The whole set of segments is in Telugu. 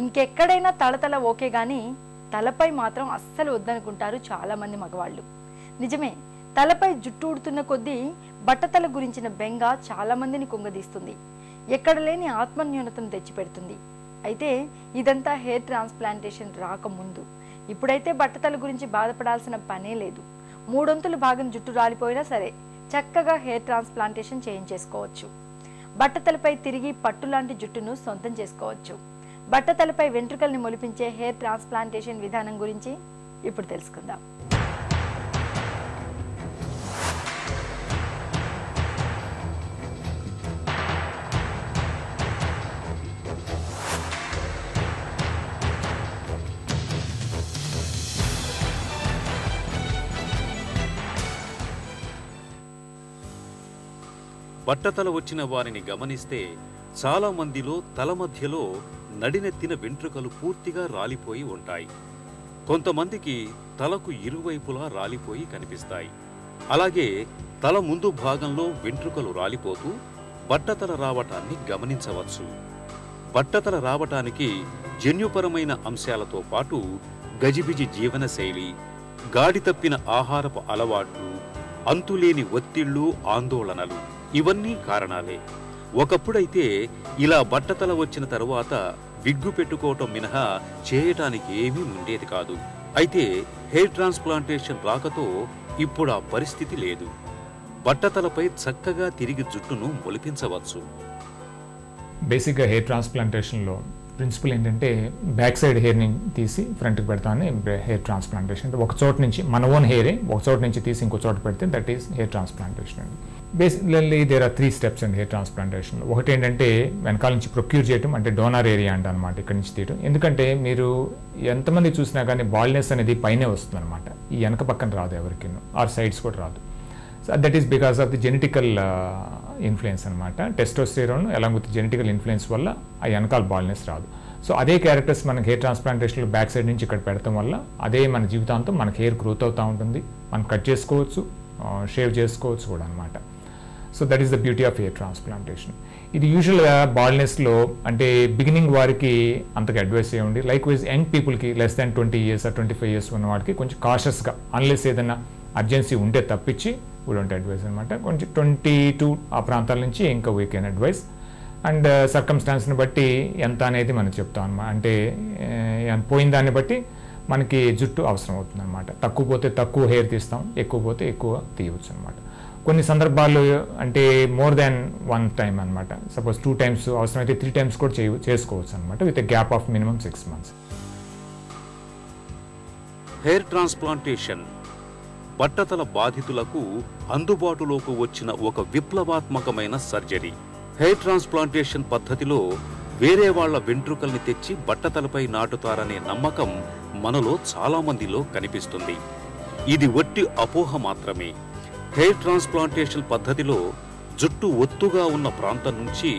ఇంకెక్కడైనా తలతల ఓకే గానీ తలపై మాత్రం అస్సలు వద్దనుకుంటారు చాలా మంది మగవాళ్ళు. నిజమే, తలపై జుట్టు ఊడుతున్న కొద్దీ బట్టతల గురించిన బెంగ చాలా మందిని కుంగదీస్తుంది, ఎక్కడ లేని ఆత్మన్యూనతను తెచ్చిపెడుతుంది. అయితే ఇదంతా హెయిర్ ట్రాన్స్ప్లాంటేషన్ రాకముందు. ఇప్పుడైతే బట్టతల గురించి బాధపడాల్సిన పనే లేదు. 3/4 భాగం జుట్టు రాలిపోయినా సరే చక్కగా హెయిర్ ట్రాన్స్ప్లాంటేషన్ చేయించేసుకోవచ్చు. బట్టతలపై తిరిగి పట్టులాంటి జుట్టును సొంతం చేసుకోవచ్చు. బట్టతలపై వెంట్రుకల్ని మొలిపించే హెయిర్ ట్రాన్స్ప్లాంటేషన్ విధానం గురించి ఇప్పుడు తెలుసుకుందాం. బట్టతల వచ్చిన వారిని గమనిస్తే చాలా మందిలో తల మధ్యలో నడినెత్తిన వెంట్రుకలు పూర్తిగా రాలిపోయి ఉంటాయి. కొంతమందికి తలకు ఇరువైపులా రాలిపోయి కనిపిస్తాయి. అలాగే తల ముందు భాగంలో వెంట్రుకలు రాలిపోతూ బట్టతల రావటాన్ని గమనించవచ్చు. బట్టతల రావటానికి జన్యుపరమైన అంశాలతో పాటు గజిబిజి జీవనశైలి, గాడి తప్పిన ఆహారపు అలవాట్లు, అంతులేని ఒత్తిళ్లు, ఆందోళనలు ఇవన్నీ కారణాలే. ఒకప్పుడైతే ఇలా బట్టతల వచ్చిన తరువాత విగ్గు పెట్టుకోవటం మినహా చేయటానికి ఏమీ ఉండేది కాదు. అయితే హెయిర్ ట్రాన్స్ప్లాంటేషన్ రాకతో ఇప్పుడు ఆ పరిస్థితి లేదు. బట్టతలపై చక్కగా తిరిగి జుట్టును మొలిపించవచ్చు. బేసిక్గా హెయిర్ ట్రాన్స్ప్లాంటేషన్లో ప్రిన్సిపల్ ఏంటంటే బ్యాక్ సైడ్ హెయిర్ని తీసి ఫ్రంట్కి పెడతామని హెయిర్ ట్రాన్స్ప్లాంటేషన్. ఒక చోట నుంచి మన ఓన్ హెయిరే ఒక చోట నుంచి తీసి ఇంకో చోట పెడితే దట్ ఈస్ హెయిర్ ట్రాన్స్ప్లాంటేషన్ అండి. బేసిక్లీ దేర్ ఆర్ 3 స్టెప్స్ అండి హెయిర్ ట్రాన్స్ప్లాంటేషన్లో. ఒకటి ఏంటంటే వెనకాల నుంచి ప్రొక్యూర్ చేయటం, అంటే డోనర్ ఏరియా అంట అనమాట, ఇక్కడ నుంచి తీయటం. ఎందుకంటే మీరు ఎంతమంది చూసినా కానీ బాల్నెస్ అనేది పైనే వస్తుంది అనమాట, ఈ వెనక పక్కన రాదు ఎవరికి, ఆర్ సైడ్స్ కూడా రాదు. So that is because of the genetical influence అనమాట. Testosterone along with genetical influence వల్ల ఆ వెనకాల బాల్నెస్ రాదు. సో అదే క్యారెక్టర్స్ మనకి హెయిర్ ట్రాన్స్ప్లాంటేషన్లో బ్యాక్ సైడ్ నుంచి ఇక్కడ పెడతాం వల్ల అదే మన జీవితాంతం మనకి హెయిర్ గ్రోత్ అవుతూ ఉంటుంది. మనం కట్ చేసుకోవచ్చు, షేవ్ చేసుకోవచ్చు కూడా అనమాట. So that is the beauty of hair transplantation. ఇది యూజువల్గా బాల్నెస్లో అంటే బిగినింగ్ వారికి అంతగా అడ్వైస్ చేయండి. లైక్ వైజ్ యంగ్ పీపుల్కి less than 20 years or 25 years ఉన్న వాడికి కొంచెం కాషస్గా, అన్లెస్ ఏదైనా అర్జెన్సీ ఉంటే తప్పించి వుడోంట్ అడ్వైస్ అనమాట. కొంచెం 22 ఆ ప్రాంతాల నుంచి ఇంకా వీ కెన్ అడ్వైస్. అండ్ సర్కమ్స్టాన్స్ని బట్టి ఎంత అనేది మనం చెప్తాం అనమాట. అంటే పోయిన దాన్ని బట్టి మనకి జుట్టు అవసరం అవుతుంది అనమాట. తక్కువ పోతే తక్కువ హెయిర్ తీస్తాం, ఎక్కువ పోతే ఎక్కువ తీయవచ్చు అనమాట. కొన్ని సందర్భాల్లో అంటే మోర్ దాన్ 1 time అనమాట. సపోజ్ 2 times అవసరమైతే 3 times కూడా చేసుకోవచ్చు అనమాట, with a gap of minimum 6 months. Hair transplantation బట్టతల బాధితులకు అందుబాటులోకి వచ్చిన ఒక విప్లవాత్మకమైన సర్జరీ. హెయిర్ ట్రాన్స్ప్లాంటేషన్ పద్ధతిలో వేరే వాళ్ల వెంట్రుకల్ని తెచ్చి బట్టతలపై నాటుతారనే నమ్మకం మనలో చాలా మందిలో కనిపిస్తుంది. ఇది ఒట్టి అపోహ మాత్రమే. హెయిర్ ట్రాన్స్ప్లాంటేషన్ పద్ధతిలో జుట్టు ఒత్తుగా ఉన్న ప్రాంతం నుంచి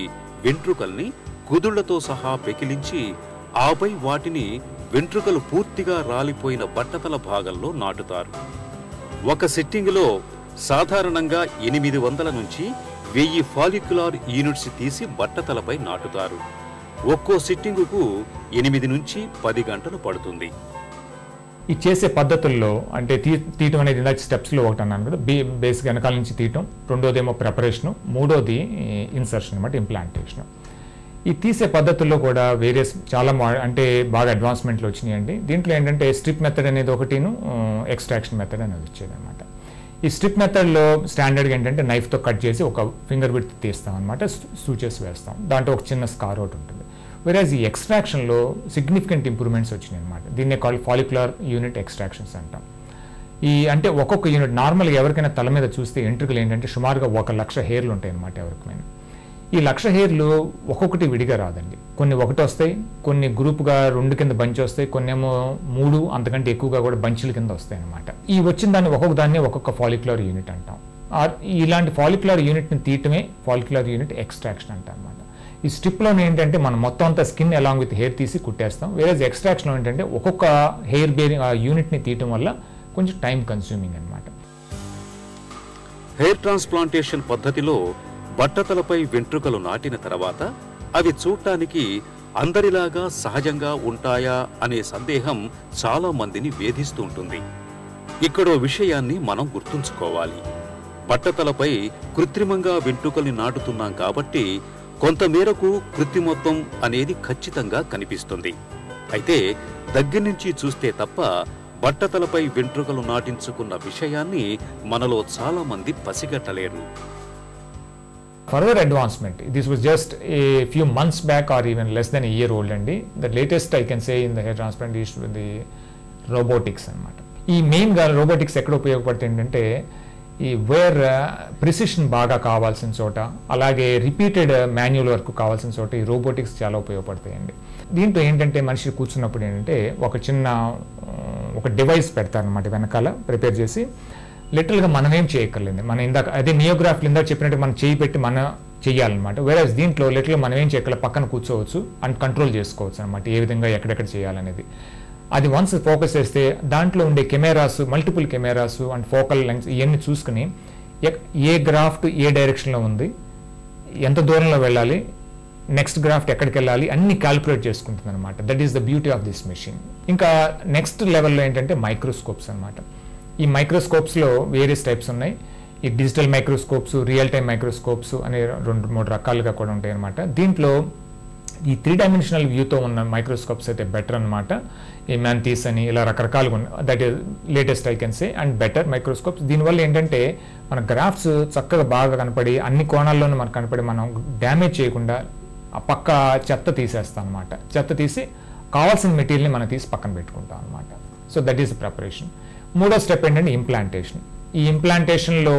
వెంట్రుకల్ని కుదుళ్లతో సహా పెకిలించి ఆపై వాటిని వెంట్రుకలు పూర్తిగా రాలిపోయిన బట్టతల భాగంలో నాటుతారు. ఒక సిట్టింగ్లో సాధారణంగా 800 నుంచి 1000 ఫాలిక్యులార్ యూనిట్స్ తీసి బట్టతలపై నాటుతారు. ఒక్కో సిట్టింగుకు 8 నుంచి 10 గంటలు పడుతుంది. ఈ చేసే పద్ధతుల్లో అంటే తీయటం అనేది ఇందాక స్టెప్స్లో ఒకటి అన్నాను కదా, బేసిక్ వెనకాల నుంచి తీయటం, రెండోదేమో ప్రిపరేషను, మూడోది ఇన్సర్షన్ అనమాట, ఇంప్లాంటేషన్. ఈ తీసే పద్ధతుల్లో కూడా వేరియస్ చాలా అంటే బాగా అడ్వాన్స్మెంట్లు వచ్చినాయండి. దీంట్లో ఏంటంటే స్ట్రిప్ మెథడ్ అనేది ఒకటిను, ఎక్స్ట్రాక్షన్ మెథడ్ అనేది వచ్చేది అనమాట. ఈ స్ట్రిప్ మెథడ్లో స్టాండర్డ్గా ఏంటంటే నైఫ్తో కట్ చేసి ఒక ఫింగర్ విడ్త్ తీస్తాం అనమాట, సూచెస్ వేస్తాం, దాంట్లో ఒక చిన్న స్కార్ అవుట్ ఉంటుంది. వెరాజ్ ఈ ఎక్స్ట్రాక్షన్లో సిగ్నిఫికెంట్ ఇంప్రూవ్మెంట్స్ వచ్చినాయి అనమాట. దీన్నే కాల్ ఫాలిక్యులర్ యూనిట్ ఎక్స్ట్రాక్షన్స్ అంటాం. ఈ అంటే ఒక్కొక్క యూనిట్ నార్మల్గా ఎవరికైనా తల మీద చూస్తే ఎంట్రుకలు ఏంటంటే సుమారుగా 1,00,000 హెయిర్లు ఉంటాయి అనమాట ఎవరికైనా. ఈ 1,00,000 హెయిర్లు ఒక్కొక్కటి విడిగా రాదండి. కొన్ని ఒకటి వస్తాయి, కొన్ని గ్రూప్గా 2 కింద బంచ్ వస్తాయి, కొన్ని ఏమో 3 అంతకంటే ఎక్కువగా కూడా బంచుల కింద వస్తాయి అనమాట. ఈ వచ్చిన దాన్ని ఒక్కొక్క దాన్ని ఒక్కొక్క ఫాలిక్యులర్ యూనిట్ అంటాం. ఇలాంటి ఫాలిక్యులర్ యూనిట్ని తీయటమే ఫాలిక్యులర్ యూనిట్ ఎక్స్ట్రాక్షన్ అంటాం అనమాట. ఈ స్ట్రిప్లో ఏంటంటే మనం మొత్తం అంతా స్కిన్ అలాంగ్ విత్ హెయిర్ తీసి కుట్టేస్తాం. వేరే ఎక్స్ట్రాక్షన్లో ఏంటంటే ఒక్కొక్క హెయిర్ బేరింగ్ ఆ యూనిట్ని తీయటం వల్ల కొంచెం టైం కన్స్యూమింగ్ అనమాట. హెయిర్ ట్రాన్స్ప్లాంటేషన్ పద్ధతిలో బట్టతలపై వెంట్రుకలు నాటిన తర్వాత అవి చూడటానికి అందరిలాగా సహజంగా ఉంటాయా అనే సందేహం చాలా మందిని వేధిస్తుంటుంది. ఇక్కడో విషయాన్ని మనం గుర్తుంచుకోవాలి. బట్టతలపై కృత్రిమంగా వెంట్రుకల్ని నాటుతున్నాం కాబట్టి కొంతమేరకు కృత్రిమత్వం అనేది ఖచ్చితంగా కనిపిస్తుంది. అయితే దగ్గర నుంచి చూస్తే తప్ప బట్టతలపై వెంట్రుకలు నాటించుకున్న విషయాన్ని మనలో చాలా మంది పసిగట్టలేరు. Further advancement, this was just a few months back or even less than a year old అండి. The latest I can say in the hair transplantation with the robotics అన్నమాట. ఈ మెయిన్గా రోబోటిక్స్ ఎక్కడ ఉపయోగపడుతుంది ఏంటంటే ఈ వేర్ ప్రిసిషన్ బాగా కావాల్సిన చోట, అలాగే రిపీటెడ్ మాన్యువల్ వర్క్ కావాల్సిన చోట ఈ రోబోటిక్స్ చాలా ఉపయోగపడతాయండి. దీంట్లో ఏంటంటే మనిషి కూర్చున్నప్పుడు ఏంటంటే ఒక డివైస్ పెడతారనమాట వెనకాల ప్రిపేర్ చేసి, లిటరల్గా మనం ఏం చేయక్కర్లేదు. మనం ఇందాక అదే నియోగ్రాఫ్లు ఇందాక చెప్పినట్టు మనం చేయి పెట్టి మనం చేయాలన్నమాట. వేరేస్ దీంట్లో లిటరల్గా మనం ఏం చేయక్కర్లేదు, పక్కన కూర్చోవచ్చు అండ్ కంట్రోల్ చేసుకోవచ్చు అనమాట, ఏ విధంగా ఎక్కడెక్కడ చేయాలనేది. అది వన్స్ ఫోకస్ చేస్తే దాంట్లో ఉండే cameras, multiple cameras and focal lens ఇవన్నీ చూసుకుని ఏ గ్రాఫ్ట్ ఏ డైరెక్షన్లో ఉంది, ఎంత దూరంలో వెళ్ళాలి, నెక్స్ట్ గ్రాఫ్ట్ ఎక్కడికి వెళ్ళాలి అన్ని క్యాలిక్యులేట్ చేసుకుంటుంది అనమాట. That is the beauty of this machine. ఇంకా నెక్స్ట్ లెవెల్లో ఏంటంటే మైక్రోస్కోప్స్ అనమాట. ఈ మైక్రోస్కోప్స్లో వేరియస్ టైప్స్ ఉన్నాయి. ఈ digital microscopes, real time microscopes అనే 2-3 రకాలుగా కూడా ఉంటాయి అనమాట. దీంట్లో ఈ 3 వ్యూతో ఉన్న మైక్రోస్కోప్స్ అయితే బెటర్ అనమాట. ఈ మ్యాంథీస్ అని ఇలా రకరకాలుగా ఉన్నాయి. That is latest I can say and better microscopes. దీనివల్ల ఏంటంటే మన గ్రాఫ్స్ చక్కగా బాగా కనపడి అన్ని కోణాల్లోనూ మనకు కనపడి మనం డ్యామేజ్ చేయకుండా ఆ పక్క చెత్త తీసేస్తాం అనమాట. చెత్త తీసి కావాల్సిన మెటీరియల్ని మనం తీసి పక్కన పెట్టుకుంటాం అనమాట. So that is the preparation. 3వ స్టెప్ ఏంటంటే ఇంప్లాంటేషన్. ఈ ఇంప్లాంటేషన్లో